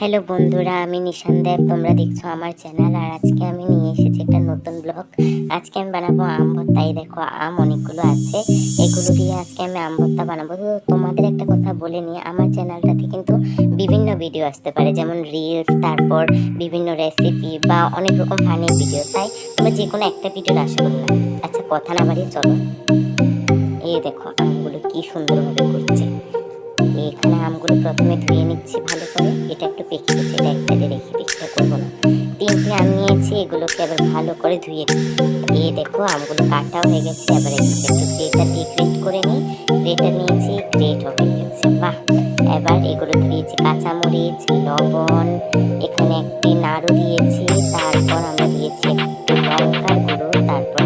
Hello বন্ধুরা, আমি নিশান দেব। তোমরা দেখছো আমার চ্যানেল। আর আজকে আমি নিয়ে এসেছি একটা নতুন ব্লগ। আজকে আমি বানাবো আম ভর্তা। এই দেখো, আম অনেকগুলো আছে, এগুলো দিয়ে আজকে আমি আম ভর্তা বানাবো। তো তোমাদের একটা কথা বলে নিই, আমার চ্যানেলটাতে কিন্তু বিভিন্ন ভিডিও আসতে পারে, যেমন রিলস, তারপর বিভিন্ন রেসিপি বা অনেক রকম ফানি ভিডিও। তাই তোমরা যে কোনো একটা ভিডিওর আশা করো না। আচ্ছা, কথা না বাড়িয়ে চলো। এই দেখো আমগুলো কি সুন্দরভাবে করছে। এখানে আমগুলো প্রথমে ধুয়ে নিচ্ছি ভালো করে। এটা একটু পেকে গেছে, এটা এক সাইডে রেখে দিই, এটা করবো না। তিনটে আম নিয়েছি, এগুলোকে আবার ভালো করে ধুয়ে নিই। এই দেখো আমগুলো কাটাও হয়ে গেছে। এবার এগুলোকে একটু গ্রেটার দিয়ে গ্রেট করে নিই। গ্রেটার নিয়েছি, গ্রেট হয়ে গেছে, বাহ। এবার এগুলোতে দিয়েছি কাঁচামরিচ, লবণ, এখানে একটি নাড়ু দিয়েছি, তারপর আমরা দিয়েছি একটু লঙ্কার গুঁড়ো, তারপর